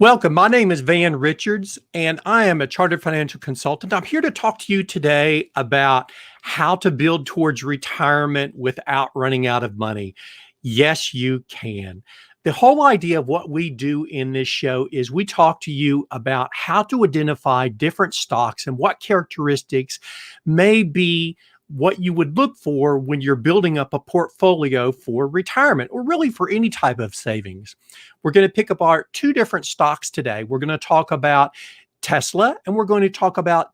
Welcome. My name is Van Richards, and I am a chartered financial consultant. I'm here to talk to you today about how to build towards retirement without running out of money. Yes, you can. The whole idea of what we do in this show is we talk to you about how to identify different stocks and what characteristics may be what you would look for when you're building up a portfolio for retirement or really for any type of savings. We're going to pick apart two different stocks today. We're going to talk about Tesla and we're going to talk about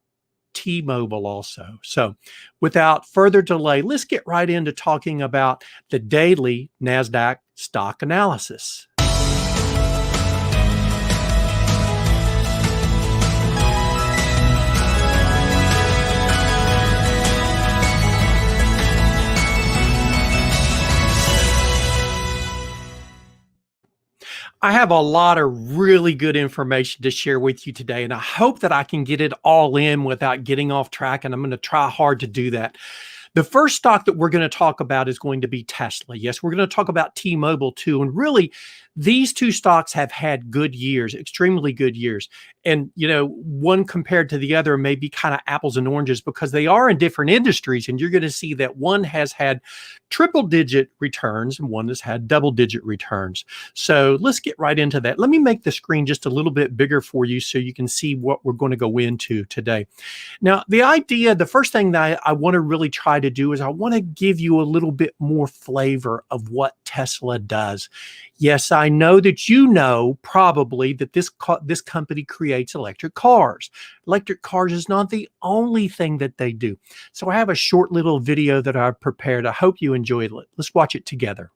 T-Mobile also. So without further delay, let's get right into talking about the daily NASDAQ stock analysis. I have a lot of really good information to share with you today, and I hope that I can get it all in without getting off track, and I'm going to try hard to do that. The first stock that we're going to talk about is going to be Tesla. Yes, we're going to talk about T-Mobile too, and really, these two stocks have had good years, extremely good years. And, one compared to the other may be kind of apples and oranges because they are in different industries. And you're going to see that one has had triple digit returns and one has had double digit returns. So let's get right into that. Let me make the screen just a little bit bigger for you so you can see what we're going to go into today. Now, the first thing that I want to really try to do is I want to give you a little bit more flavor of what Tesla does. Yes, I know that you know probably that this company creates electric cars. Electric cars is not the only thing that they do. So I have a short little video that I've prepared. I hope you enjoyed it. Let's watch it together.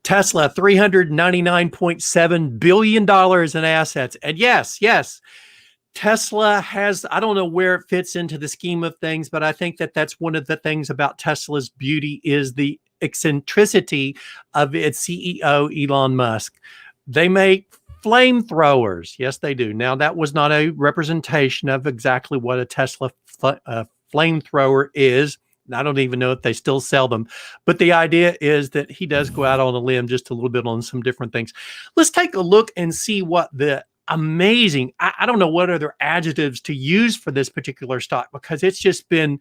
Tesla, $399.7 billion in assets. And yes, Tesla has, I don't know where it fits into the scheme of things, but I think that that's one of the things about Tesla's beauty is the eccentricity of its CEO, Elon Musk. They make flamethrowers. Yes, they do. Now, that was not a representation of exactly what a Tesla flamethrower is. I don't even know if they still sell them, but the idea is that he does go out on a limb just a little bit on some different things. Let's take a look and see what the amazing, I don't know what other adjectives to use for this particular stock because it's just been,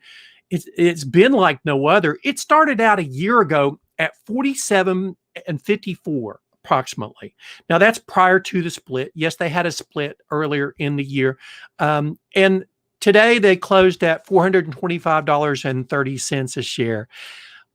it's been like no other. It started out a year ago at 47.54 approximately. Now that's prior to the split. Yes, they had a split earlier in the year. And today, they closed at $425.30 a share.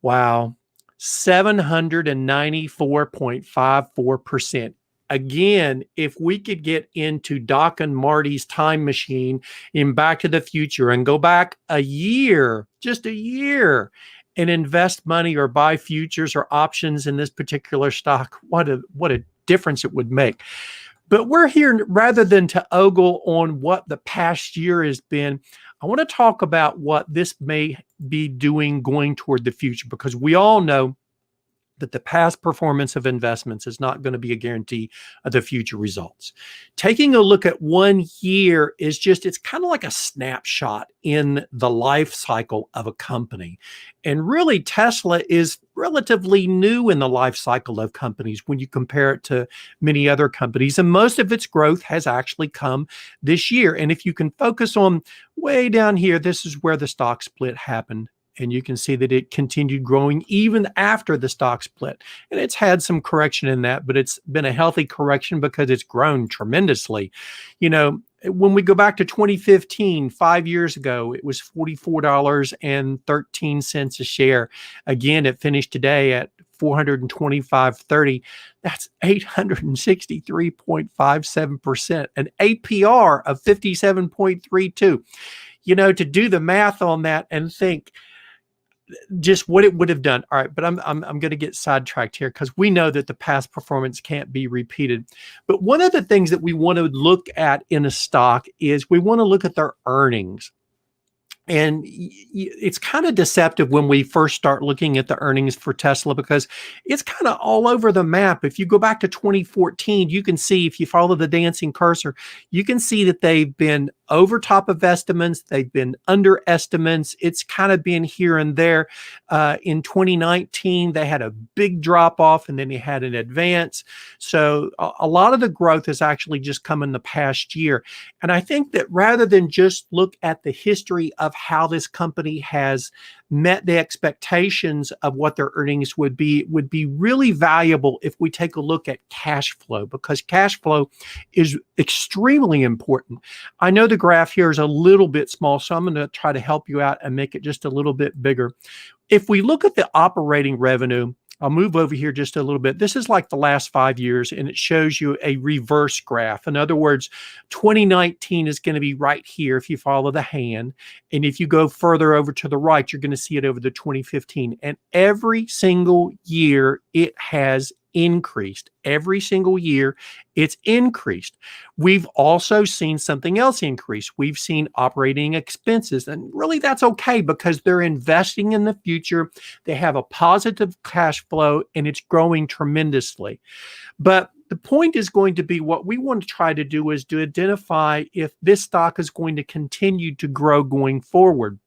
Wow, 794.54%. Again, if we could get into Doc and Marty's time machine in Back to the Future and go back a year, just a year, and invest money or buy futures or options in this particular stock, what a difference it would make. But we're here rather than to ogle on what the past year has been. I want to talk about what this may be doing going toward the future, because we all know that the past performance of investments is not going to be a guarantee of the future results. Taking a look at 1 year is just, it's kind of like a snapshot in the life cycle of a company. And really, Tesla is relatively new in the life cycle of companies when you compare it to many other companies. And most of its growth has actually come this year. And if you can focus on way down here, this is where the stock split happened. And you can see that it continued growing even after the stock split. And it's had some correction in that, but it's been a healthy correction because it's grown tremendously. When we go back to 2015, 5 years ago, it was $44.13 a share. Again, it finished today at $425.30. That's 863.57%, an APR of 57.32. To do the math on that and think just what it would have done. All right, but I'm going to get sidetracked here because we know that the past performance can't be repeated. But one of the things that we want to look at in a stock is we want to look at their earnings. And it's kind of deceptive when we first start looking at the earnings for Tesla because it's kind of all over the map. If you go back to 2014, you can see, if you follow the dancing cursor, you can see that they've been over top of estimates. They've been under estimates. It's kind of been here and there. In 2019, they had a big drop off and then they had an advance. So a lot of the growth has actually just come in the past year. And I think that rather than just look at the history of how this company has met the expectations of what their earnings would be really valuable if we take a look at cash flow, because cash flow is extremely important. I know the graph here is a little bit small, so I'm going to try to help you out and make it just a little bit bigger. If we look at the operating revenue, I'll move over here just a little bit. This is like the last 5 years, and it shows you a reverse graph. In other words, 2019 is going to be right here if you follow the hand. And if you go further over to the right, you're going to see it over the 2015. And every single year, it has increased. Every single year, it's increased. We've also seen something else increase. We've seen operating expenses, and really that's okay because they're investing in the future. They have a positive cash flow and it's growing tremendously. But the point is going to be, what we want to try to do is to identify if this stock is going to continue to grow going forward.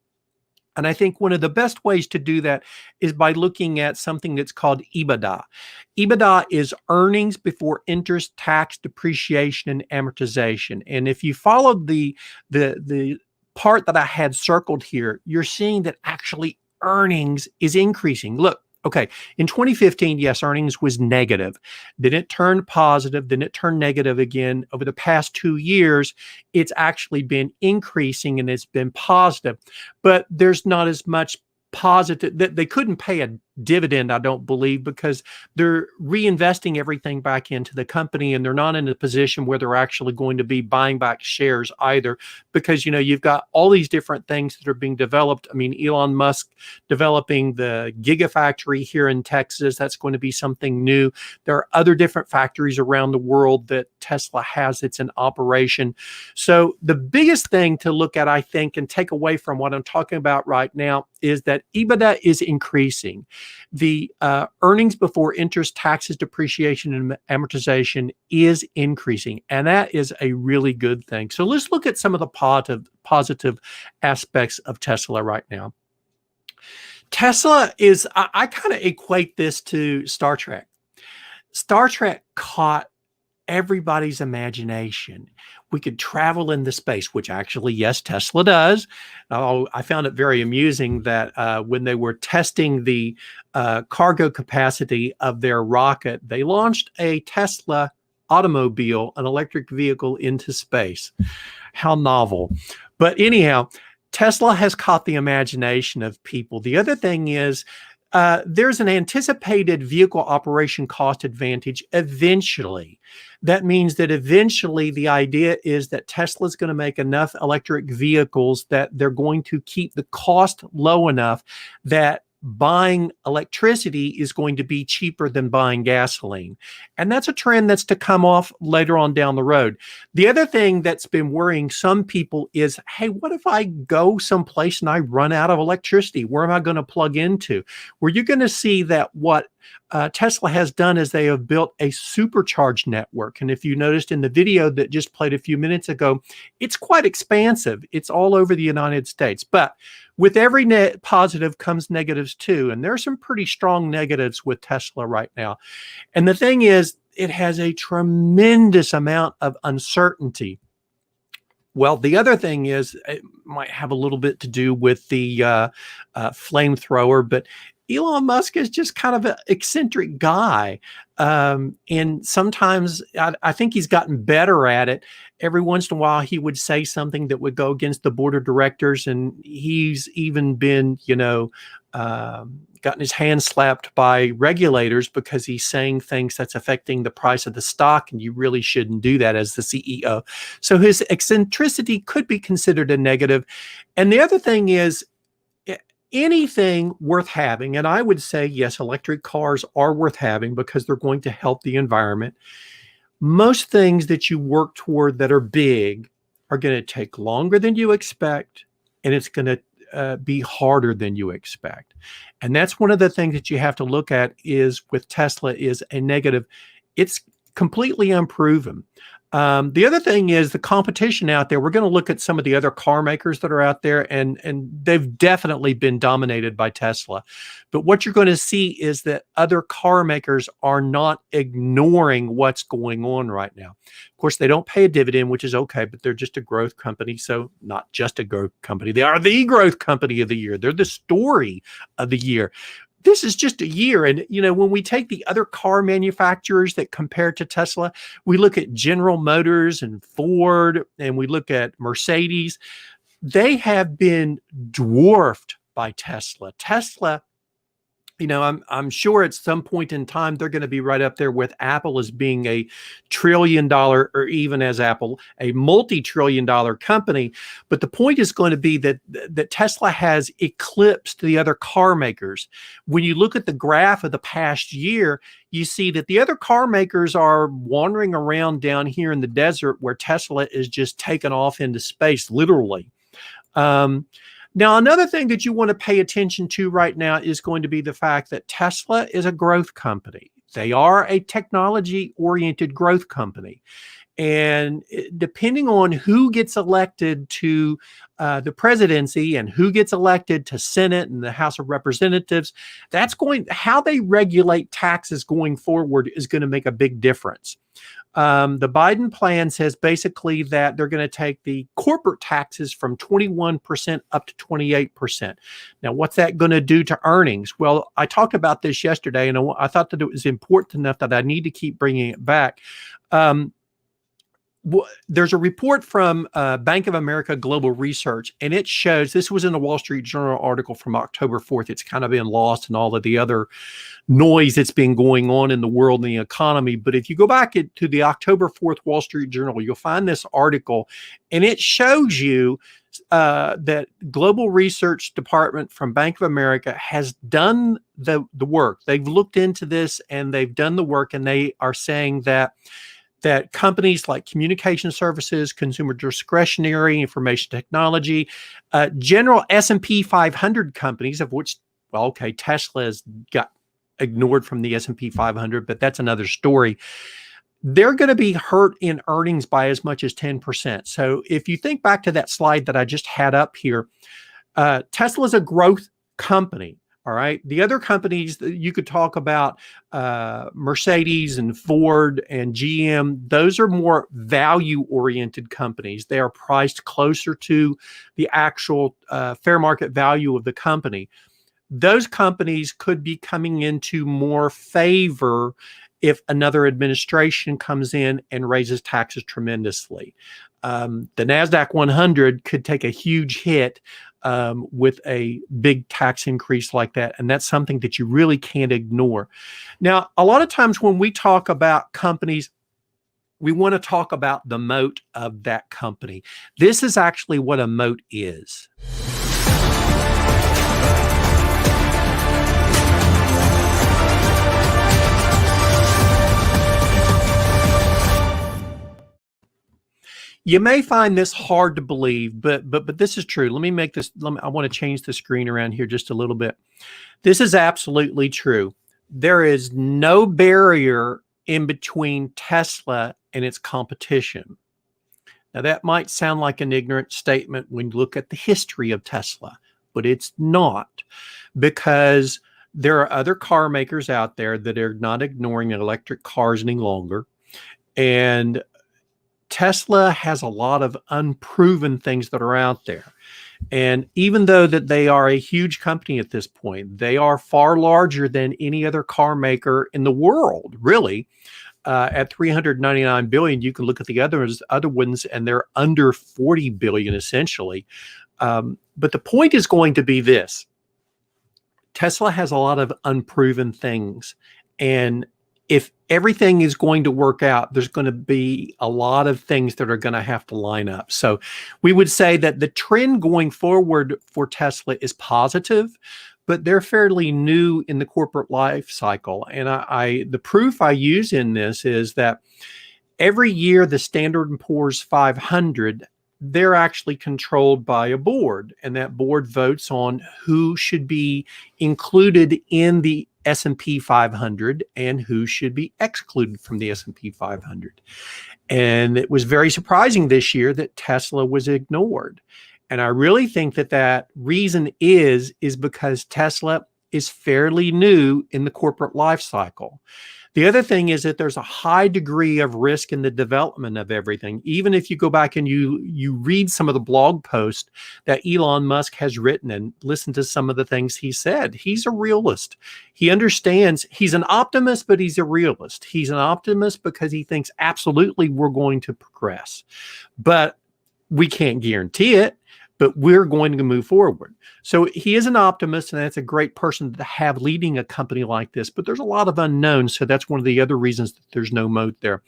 And I think one of the best ways to do that is by looking at something that's called EBITDA. EBITDA is earnings before interest, tax, depreciation, and amortization. And if you follow the part that I had circled here, you're seeing that actually earnings is increasing. Look, okay, in 2015, yes, earnings was negative. Then it turned positive. Then it turned negative again. Over the past 2 years, it's actually been increasing and it's been positive. But there's not as much positive that they couldn't pay a dividend, I don't believe, because they're reinvesting everything back into the company, and they're not in a position where they're actually going to be buying back shares either, because you've got all these different things that are being developed. I mean, Elon Musk developing the Gigafactory here in Texas, that's going to be something new. There are other different factories around the world that Tesla has that's in operation. So the biggest thing to look at, I think, and take away from what I'm talking about right now is that EBITDA is increasing. The earnings before interest, taxes, depreciation, and amortization is increasing. And that is a really good thing. So let's look at some of the positive aspects of Tesla right now. Tesla is, I kind of equate this to Star Trek. Star Trek caught everybody's imagination. We could travel into space, which actually, yes, Tesla does. I found it very amusing that when they were testing the cargo capacity of their rocket, they launched a Tesla automobile, an electric vehicle, into space. How novel. But anyhow, Tesla has caught the imagination of people. The other thing is, there's an anticipated vehicle operation cost advantage eventually. That means that eventually the idea is that Tesla is going to make enough electric vehicles that they're going to keep the cost low enough that buying electricity is going to be cheaper than buying gasoline. And that's a trend that's to come off later on down the road. The other thing that's been worrying some people is, hey, what if I go someplace and I run out of electricity? Where am I going to plug into? Well, you're going to see that what Tesla has done is they have built a supercharged network. And if you noticed in the video that just played a few minutes ago, it's quite expansive. It's all over the United States. But with every net positive comes negatives too. And there are some pretty strong negatives with Tesla right now. And the thing is, it has a tremendous amount of uncertainty. Well, the other thing is, it might have a little bit to do with the flamethrower, but Elon Musk is just kind of an eccentric guy. And sometimes I think he's gotten better at it. Every once in a while, he would say something that would go against the board of directors. And he's even been, gotten his hand slapped by regulators because he's saying things that's affecting the price of the stock. And you really shouldn't do that as the CEO. So his eccentricity could be considered a negative. And the other thing is, anything worth having, and I would say, yes, electric cars are worth having because they're going to help the environment. Most things that you work toward that are big are going to take longer than you expect, and it's going to be harder than you expect. And that's one of the things that you have to look at is with Tesla is a negative. It's completely unproven. The other thing is the competition out there. We're going to look at some of the other car makers that are out there, and they've definitely been dominated by Tesla. But what you're going to see is that other car makers are not ignoring what's going on right now. Of course, they don't pay a dividend, which is okay, but they're just a growth company. So not just a growth company. They are the growth company of the year. They're the story of the year. This is just a year. And, when we take the other car manufacturers that compare to Tesla, we look at General Motors and Ford, and we look at Mercedes. They have been dwarfed by Tesla. Tesla, I'm sure at some point in time, they're going to be right up there with Apple as being a $1 trillion, or even as Apple, a multi-trillion dollar company. But the point is going to be that Tesla has eclipsed the other car makers. When you look at the graph of the past year, you see that the other car makers are wandering around down here in the desert where Tesla is just taken off into space, literally. Now, another thing that you want to pay attention to right now is going to be the fact that Tesla is a growth company. They are a technology-oriented growth company. And depending on who gets elected to the presidency and who gets elected to Senate and the House of Representatives, how they regulate taxes going forward is going to make a big difference. The Biden plan says basically that they're going to take the corporate taxes from 21% up to 28%. Now, what's that going to do to earnings? Well, I talked about this yesterday, and I thought that it was important enough that I need to keep bringing it back. There's a report from Bank of America Global Research, and it shows, this was in a Wall Street Journal article from October 4th. It's kind of been lost in all of the other noise that's been going on in the world and the economy. But if you go back to the October 4th Wall Street Journal, you'll find this article, and it shows you that Global Research Department from Bank of America has done the work. They've looked into this, and they've done the work, and they are saying that companies like communication services, consumer discretionary, information technology, general S&P 500 companies, of which, Tesla has got ignored from the S&P 500, but that's another story. They're going to be hurt in earnings by as much as 10%. So if you think back to that slide that I just had up here, Tesla is a growth company. All right. The other companies that you could talk about, Mercedes and Ford and GM, those are more value-oriented companies. They are priced closer to the actual fair market value of the company. Those companies could be coming into more favor if another administration comes in and raises taxes tremendously. The NASDAQ 100 could take a huge hit with a big tax increase like that. And that's something that you really can't ignore. Now, a lot of times when we talk about companies, we want to talk about the moat of that company. This is actually what a moat is. You may find this hard to believe, but this is true. Let me make this. I want to change the screen around here just a little bit. This is absolutely true. There is no barrier in between Tesla and its competition. Now, that might sound like an ignorant statement when you look at the history of Tesla, but it's not, because there are other car makers out there that are not ignoring electric cars any longer. And Tesla has a lot of unproven things that are out there. And even though that they are a huge company at this point, they are far larger than any other car maker in the world, really. At 399 billion, you can look at the other ones, and they're under 40 billion essentially. But the point is going to be this. Tesla has a lot of unproven things. And if everything is going to work out, there's going to be a lot of things that are going to have to line up. So we would say that the trend going forward for Tesla is positive, but they're fairly new in the corporate life cycle. And the proof I use in this is that every year the Standard & Poor's 500 they're actually controlled by a board, and that board votes on who should be included in the S&P 500 and who should be excluded from the S&P 500. And it was very surprising this year that Tesla was ignored. And I really think that that reason is because Tesla is fairly new in the corporate life cycle. The other thing is that there's a high degree of risk in the development of everything. Even if you go back and you read some of the blog posts that Elon Musk has written and listen to some of the things he said, he's a realist. He understands, he's an optimist, but he's a realist. He's an optimist because he thinks absolutely we're going to progress. But we can't guarantee it, but we're going to move forward. So he is an optimist, and that's a great person to have leading a company like this, but there's a lot of unknowns. So that's one of the other reasons that there's no moat there.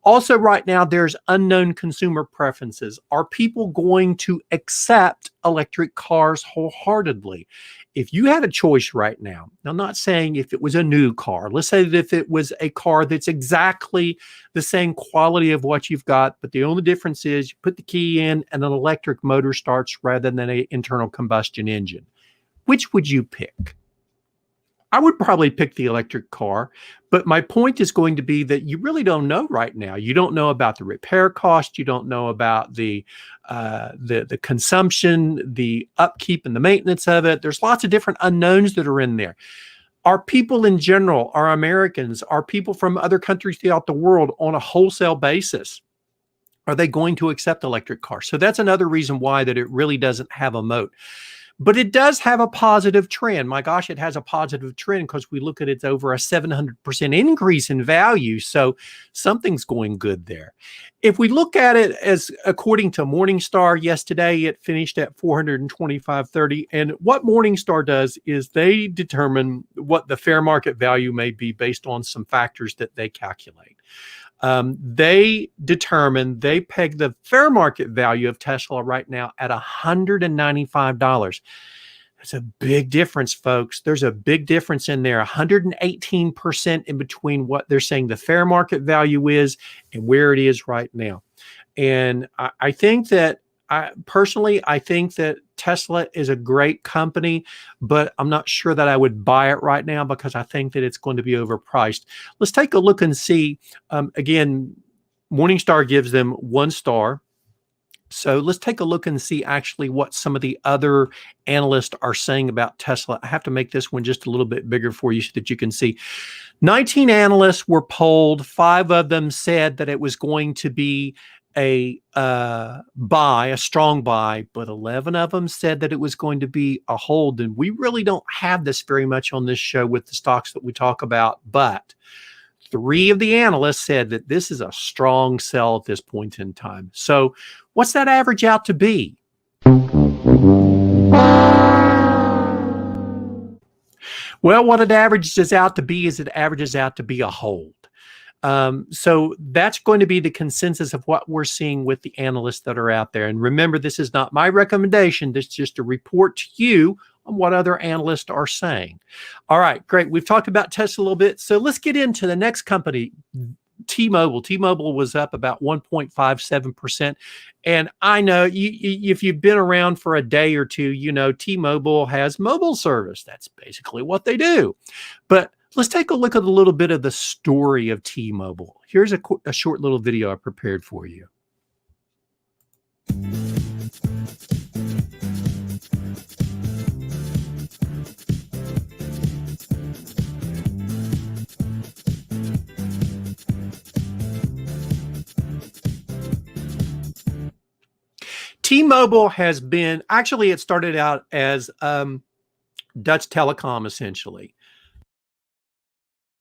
Also, right now, there's unknown consumer preferences. Are people going to accept electric cars wholeheartedly? If you had a choice right now, I'm not saying if it was a new car, let's say that if it was a car that's exactly the same quality of what you've got, but the only difference is you put the key in and an electric motor starts rather than an internal combustion engine, which would you pick? I would probably pick the electric car, but my point is going to be that you really don't know right now. You don't know about the repair cost. You don't know about the consumption, the upkeep, and the maintenance of it. There's lots of different unknowns that are in there. Are people in general, are Americans, are people from other countries throughout the world on a wholesale basis, are they going to accept electric cars? So that's another reason why that it really doesn't have a moat. But it does have a positive trend. My gosh, it has a positive trend because we look at it's over a 700% increase in value. So something's going good there. If we look at it as according to Morningstar yesterday, it finished at 425.30. And what Morningstar does is they determine what the fair market value may be based on some factors that they calculate. They peg the fair market value of Tesla right now at $195. That's a big difference, folks. There's a big difference in there, 118% in between what they're saying the fair market value is and where it is right now. And I think that I think that Tesla is a great company, but I'm not sure that I would buy it right now because I think that it's going to be overpriced. Let's take a look and see. Again, Morningstar gives them 1 star. So let's take a look and see actually what some of the other analysts are saying about Tesla. I have to make this one just a little bit bigger for you so that you can see. 19 analysts were polled. 5 of them said that it was going to be a strong buy, but 11 of them said that it was going to be a hold. And we really don't have this very much on this show with the stocks that we talk about, but 3 of the analysts said that this is a strong sell at this point in time. So what's that average out to be? Well, what it averages out to be is it averages out to be a hold. So that's going to be the consensus of what we're seeing with the analysts that are out there. And remember, this is not my recommendation. This is just a report to you on what other analysts are saying. All right, great. We've talked about Tesla a little bit. So let's get into the next company, T-Mobile. T-Mobile was up about 1.57%. And I know if you've been around for a day or two, you know T-Mobile has mobile service. That's basically what they do. But let's take a look at a little bit of the story of T-Mobile. Here's a short little video I prepared for you. T-Mobile has been, actually it started out as Dutch Telecom essentially.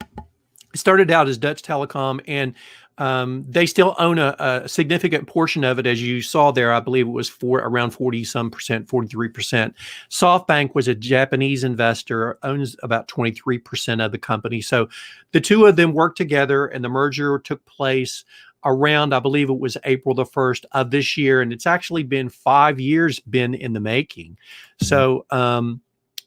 It started out as Dutch Telecom, and they still own a significant portion of it. As you saw there, I believe it was around 40-some percent, 43%. SoftBank was a Japanese investor, owns about 23% of the company. So the two of them worked together, and the merger took place around, I believe it was April the 1st of this year. And it's actually been 5 years been in the making. So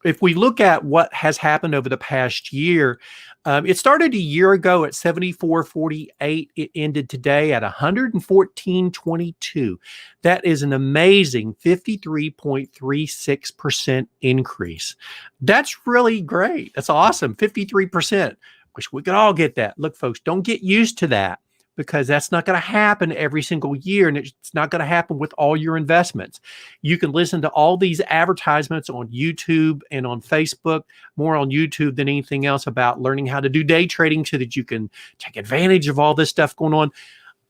if we look at what has happened over the past year, it started a year ago at 74.48. It ended today at 114.22. That is an amazing 53.36% increase. That's really great. That's awesome. 53%. Wish we could all get that. Look, folks, don't get used to that, because that's not going to happen every single year, and it's not going to happen with all your investments. You can listen to all these advertisements on YouTube and on Facebook, more on YouTube than anything else, about learning how to do day trading so that you can take advantage of all this stuff going on.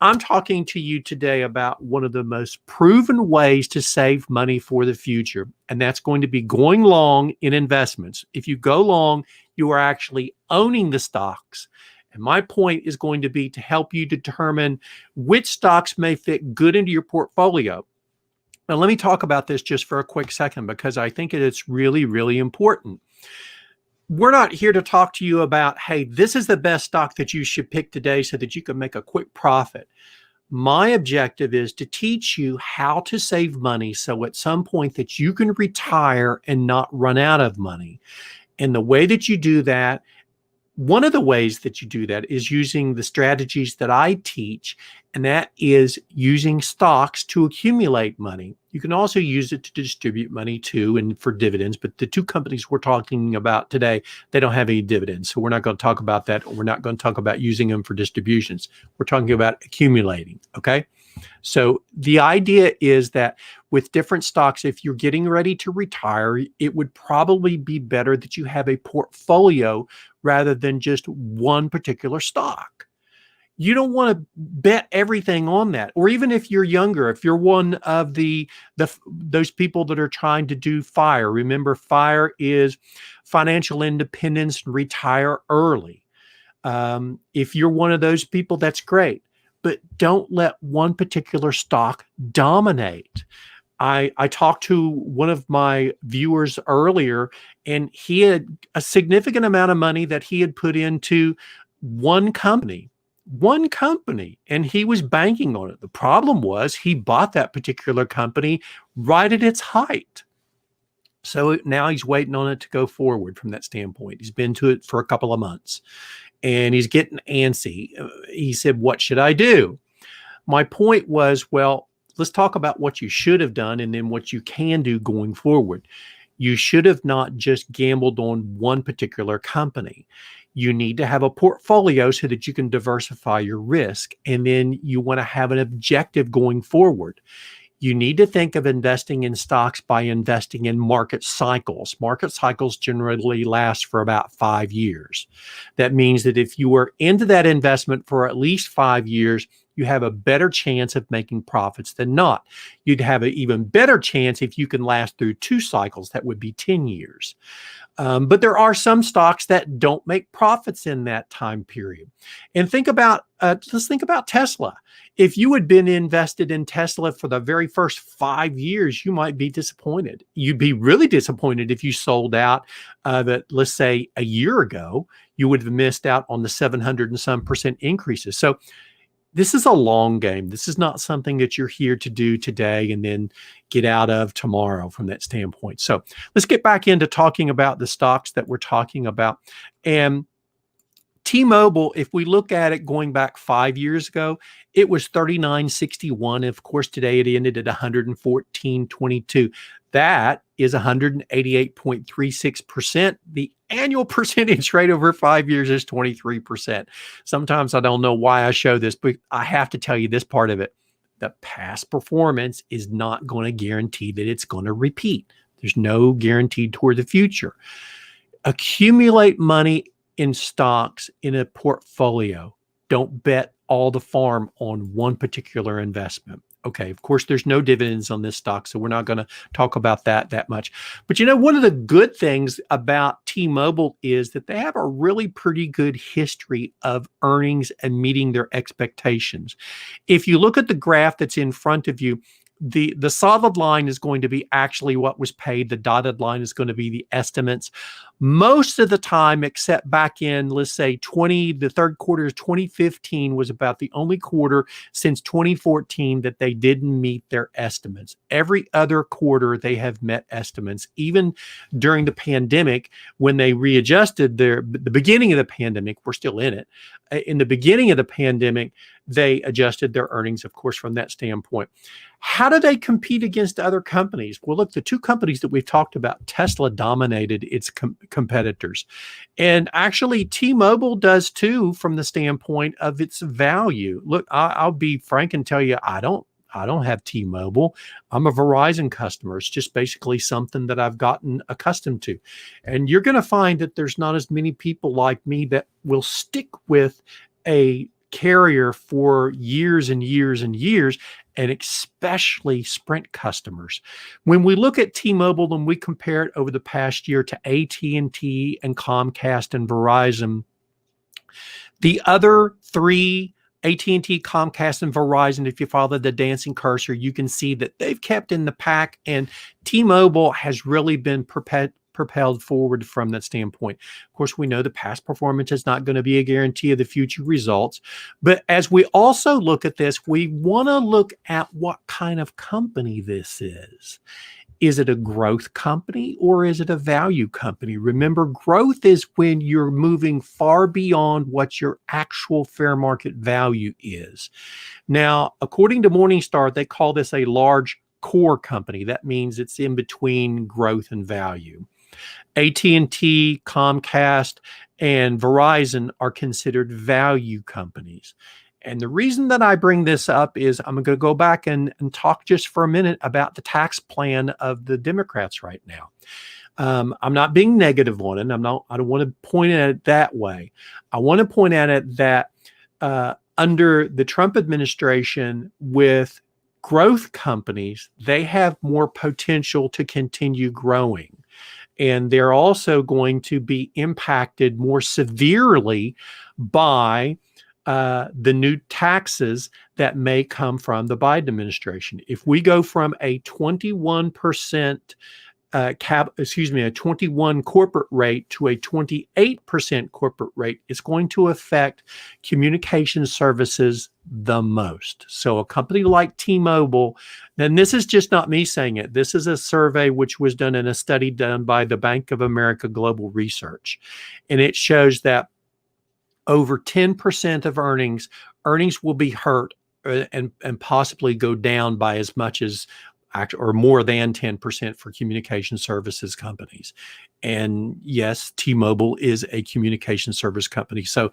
I'm talking to you today about one of the most proven ways to save money for the future, and that's going to be going long in investments. If you go long, you are actually owning the stocks. And my point is going to be to help you determine which stocks may fit good into your portfolio. Now, let me talk about this just for a quick second, because I think it's really, really important. We're not here to talk to you about, hey, this is the best stock that you should pick today so that you can make a quick profit. My objective is to teach you how to save money so at some point that you can retire and not run out of money. And the way that you do that, one of the ways that you do that is using the strategies that I teach, and that is using stocks to accumulate money. You can also use it to distribute money too, and for dividends, but the two companies we're talking about today, they don't have any dividends. So we're not going to talk about that. We're not going to talk about using them for distributions. We're talking about accumulating, okay? So the idea is that with different stocks, if you're getting ready to retire, it would probably be better that you have a portfolio rather than just one particular stock. You don't want to bet everything on that. Or even if you're younger, if you're one of those people that are trying to do FIRE. Remember, FIRE is financial independence and retire early. If you're one of those people, that's great. But don't let one particular stock dominate. I talked to one of my viewers earlier, and he had a significant amount of money that he had put into one company, and he was banking on it. The problem was he bought that particular company right at its height. So now he's waiting on it to go forward from that standpoint. He's been to it for a couple of months, and he's getting antsy. He said, what should I do? My point was, well, let's talk about what you should have done and then what you can do going forward. You should have not just gambled on one particular company. You need to have a portfolio so that you can diversify your risk, and then you want to have an objective going forward. You need to think of investing in stocks by investing in market cycles. Market cycles generally last for about 5 years. That means that if you are into that investment for at least 5 years, you have a better chance of making profits than not. You'd have an even better chance if you can last through 2 cycles. That would be 10 years. But there are some stocks that don't make profits in that time period. And let's think about Tesla. If you had been invested in Tesla for the very first 5 years, you might be disappointed. You'd be really disappointed if you sold out that, let's say, a year ago. You would have missed out on the 700 and some percent increases. So this is a long game. This is not something that you're here to do today and then get out of tomorrow from that standpoint. So let's get back into talking about the stocks that we're talking about. And T-Mobile, if we look at it going back 5 years ago, it was $39.61. Of course, today it ended at $114.22. That is 188.36%. The annual percentage rate over 5 years is 23%. Sometimes I don't know why I show this, but I have to tell you this part of it. The past performance is not going to guarantee that it's going to repeat. There's no guarantee toward the future. Accumulate money in stocks in a portfolio. Don't bet all the farm on one particular investment. Okay, of course, there's no dividends on this stock, so we're not going to talk about that much. But you know, one of the good things about T-Mobile is that they have a really pretty good history of earnings and meeting their expectations. If you look at the graph that's in front of you, the solid line is going to be actually what was paid. The dotted line is going to be the estimates. Most of the time, except back in, let's say, the third quarter of 2015 was about the only quarter since 2014 that they didn't meet their estimates. Every other quarter, they have met estimates. Even during the pandemic, when they readjusted the beginning of the pandemic, we're still in it. In the beginning of the pandemic, they adjusted their earnings, of course, from that standpoint. How do they compete against other companies? Well, look, the two companies that we've talked about, Tesla dominated its competitors. And actually, T-Mobile does too, from the standpoint of its value. Look, I'll be frank and tell you, I don't have T-Mobile. I'm a Verizon customer. It's just basically something that I've gotten accustomed to. And you're going to find that there's not as many people like me that will stick with a carrier for years and years and years, and especially Sprint customers. When we look at T-Mobile and we compare it over the past year to AT&T and Comcast and Verizon, the other three, AT&T, Comcast, and Verizon, if you follow the dancing cursor, you can see that they've kept in the pack, and T-Mobile has really been propelled forward from that standpoint. Of course, we know the past performance is not going to be a guarantee of the future results. But as we also look at this, we want to look at what kind of company this is. Is it a growth company or is it a value company? Remember, growth is when you're moving far beyond what your actual fair market value is. Now, according to Morningstar, they call this a large core company. That means it's in between growth and value. AT&T, Comcast, and Verizon are considered value companies. And the reason that I bring this up is I'm going to go back and talk just for a minute about the tax plan of the Democrats right now. I'm not being negative on it. I don't want to point at it that way. I want to point at it that under the Trump administration, with growth companies, they have more potential to continue growing. And they're also going to be impacted more severely by the new taxes that may come from the Biden administration. If we go from a 21% a 21 corporate rate to a 28% corporate rate, it's going to affect communication services the most. So a company like T-Mobile, and this is just not me saying it, this is a survey which was done in a study done by the Bank of America Global Research. And it shows that over 10% of earnings will be hurt and possibly go down by as much as or more than 10% for communication services companies. And yes, T-Mobile is a communication service company. So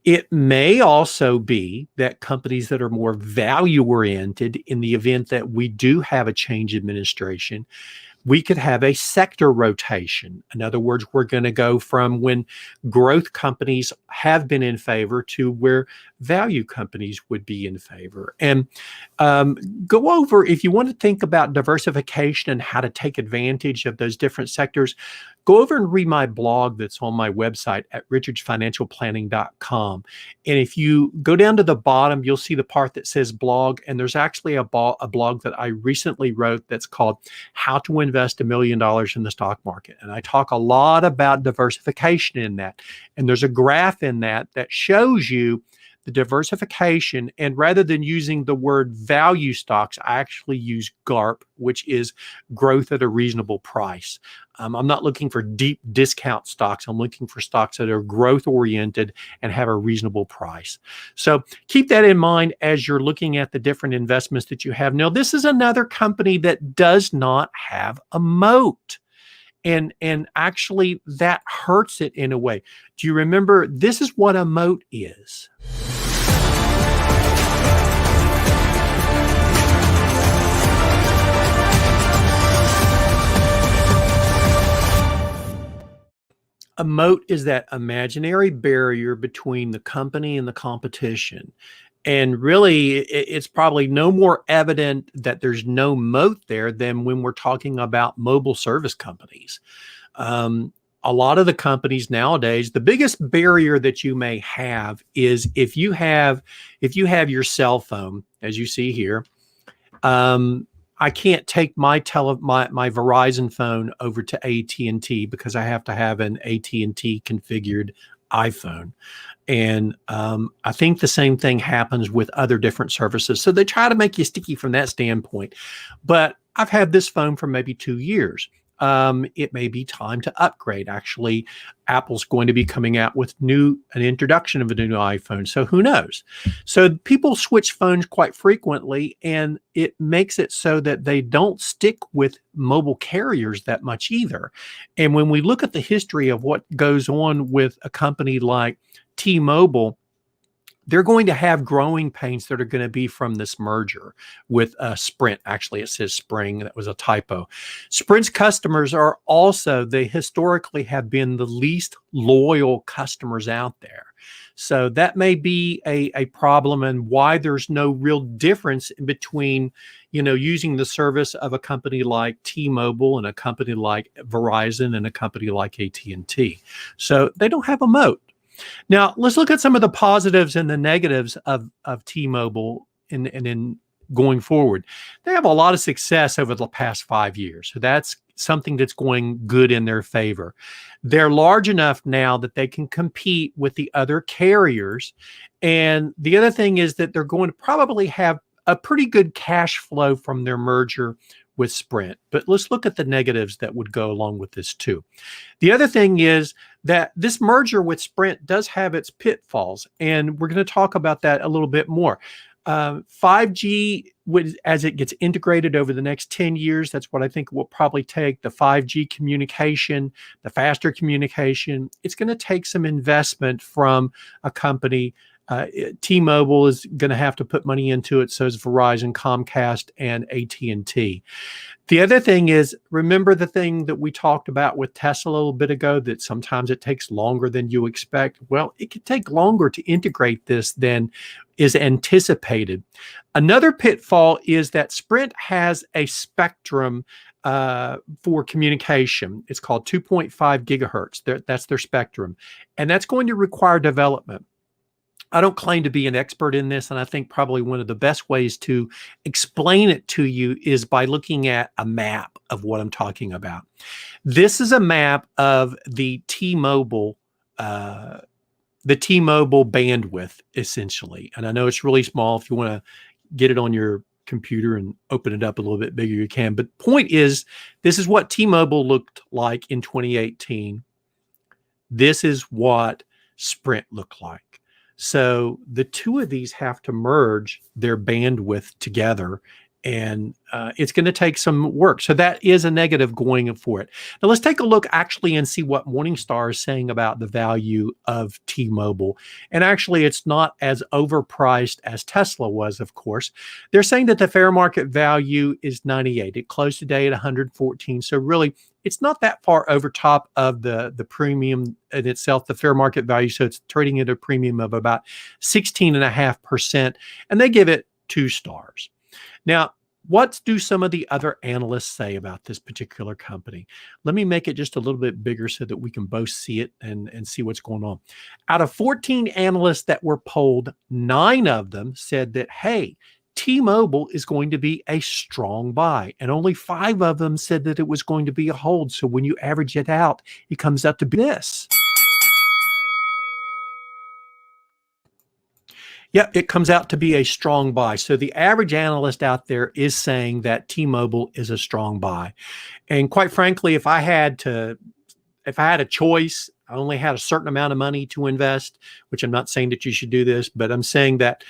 it may also be that companies that are more value oriented, in the event that we do have a change administration, we could have a sector rotation. In other words, we're going to go from when growth companies have been in favor to where value companies would be in favor. And go over, if you want to think about diversification and how to take advantage of those different sectors, go over and read my blog that's on my website at richardsfinancialplanning.com. And if you go down to the bottom, you'll see the part that says blog. And there's actually a blog that I recently wrote that's called How to Invest $1 Million in the Stock Market. And I talk a lot about diversification in that. And there's a graph in that shows you the diversification. And rather than using the word value stocks, I actually use GARP, which is growth at a reasonable price. I'm not looking for deep discount stocks. I'm looking for stocks that are growth oriented and have a reasonable price. So keep that in mind as you're looking at the different investments that you have. Now, this is another company that does not have a moat. And actually that hurts it in a way. Do you remember, this is what a moat is? A moat is that imaginary barrier between the company and the competition. And really, it's probably no more evident that there's no moat there than when we're talking about mobile service companies. A lot of the companies nowadays, the biggest barrier that you may have is if you have your cell phone, as you see here. I can't take my my Verizon phone over to AT&T because I have to have an AT&T configured iPhone. And I think the same thing happens with other different services. So they try to make you sticky from that standpoint. But I've had this phone for maybe 2 years. It may be time to upgrade. Actually, Apple's going to be coming out with an introduction of a new iPhone. So who knows? So people switch phones quite frequently, and it makes it so that they don't stick with mobile carriers that much either. And when we look at the history of what goes on with a company like T-Mobile, they're going to have growing pains that are going to be from this merger with Sprint. Actually, it says Spring. That was a typo. Sprint's customers are also, they historically have been the least loyal customers out there. So that may be a problem, and why there's no real difference in between, using the service of a company like T-Mobile and a company like Verizon and a company like AT&T. So they don't have a moat. Now, let's look at some of the positives and the negatives of T-Mobile in going forward. They have a lot of success over the past 5 years. So that's something that's going good in their favor. They're large enough now that they can compete with the other carriers. And the other thing is that they're going to probably have a pretty good cash flow from their merger with Sprint. But let's look at the negatives that would go along with this too. The other thing is that this merger with Sprint does have its pitfalls, and we're going to talk about that a little bit more. 5G, as it gets integrated over the next 10 years, that's what I think it will probably take. The 5G communication, the faster communication, it's going to take some investment from a company. T-Mobile is going to have to put money into it, so is Verizon, Comcast, and AT&T. The other thing is, remember the thing that we talked about with Tesla a little bit ago, that sometimes it takes longer than you expect? Well, it could take longer to integrate this than is anticipated. Another pitfall is that Sprint has a spectrum for communication. It's called 2.5 gigahertz. That's their spectrum. And that's going to require development. I don't claim to be an expert in this, and I think probably one of the best ways to explain it to you is by looking at a map of what I'm talking about. This is a map of the T-Mobile bandwidth, essentially. And I know it's really small. If you want to get it on your computer and open it up a little bit bigger, you can. But the point is, this is what T-Mobile looked like in 2018. This is what Sprint looked like. So the two of these have to merge their bandwidth together, and it's going to take some work. So that is a negative going for it. Now let's take a look actually and see what Morningstar is saying about the value of T-Mobile. And actually, it's not as overpriced as Tesla was, of course. They're saying that the fair market value is 98. It closed today at 114. So really, it's not that far over top of the premium in itself, the fair market value. So it's trading at a premium of about 16.5%, and they give it 2 stars. Now, what do some of the other analysts say about this particular company? Let me make it just a little bit bigger so that we can both see it and see what's going on. Out of 14 analysts that were polled, 9 of them said that, hey, T-Mobile is going to be a strong buy, and only 5 of them said that it was going to be a hold. So when you average it out, it comes out to be this. Yep, it comes out to be a strong buy. So the average analyst out there is saying that T-Mobile is a strong buy. And quite frankly, if I had a choice, I only had a certain amount of money to invest, which I'm not saying that you should do this, but I'm saying that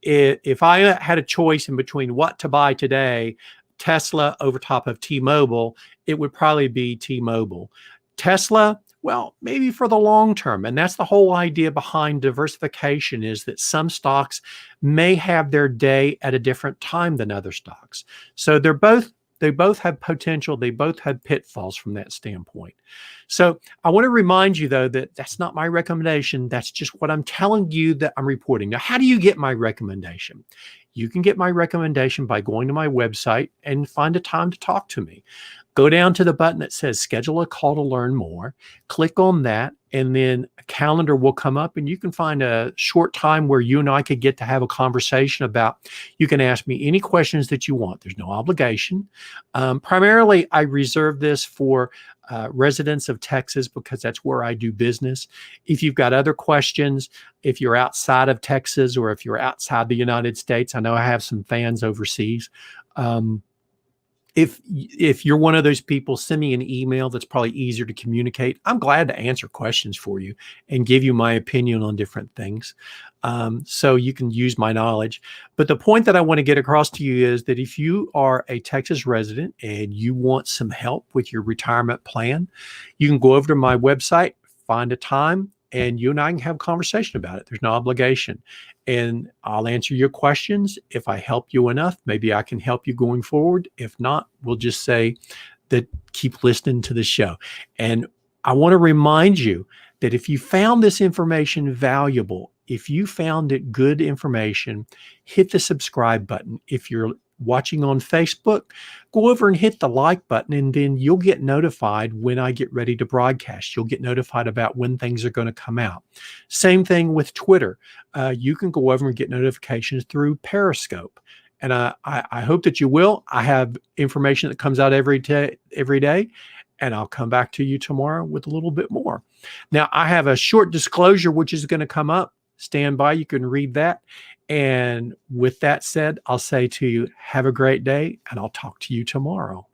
if I had a choice in between what to buy today, Tesla over top of T-Mobile, it would probably be T-Mobile. Tesla, well, maybe for the long term. And that's the whole idea behind diversification, is that some stocks may have their day at a different time than other stocks. So they both have potential. They both have pitfalls from that standpoint. So I want to remind you, though, that that's not my recommendation. That's just what I'm telling you that I'm reporting. Now, how do you get my recommendation? You can get my recommendation by going to my website and find a time to talk to me. Go down to the button that says schedule a call to learn more. Click on that. and then a calendar will come up and you can find a short time where you and I could get to have a conversation about, you can ask me any questions that you want. There's no obligation. Primarily, I reserve this for residents of Texas because that's where I do business. If you've got other questions, if you're outside of Texas or if you're outside the United States, I know I have some fans overseas. If you're one of those people, send me an email. That's probably easier to communicate. I'm glad to answer questions for you and give you my opinion on different things. So you can use my knowledge. But the point that I want to get across to you is that if you are a Texas resident and you want some help with your retirement plan, you can go over to my website, find a time, and you and I can have a conversation about it. There's no obligation. And I'll answer your questions. If I help you enough, maybe I can help you going forward. If not, we'll just say that keep listening to the show. And I want to remind you that if you found this information valuable, if you found it good information, hit the subscribe button. If you're watching on Facebook, go over and hit the like button, and then you'll get notified when I get ready to broadcast. You'll get notified about when things are going to come out. Same thing with Twitter. You can go over and get notifications through Periscope. And I hope that you will. I have information that comes out every day, and I'll come back to you tomorrow with a little bit more. Now, I have a short disclosure which is going to come up. Stand by. You can read that. And with that said, I'll say to you, have a great day, and I'll talk to you tomorrow.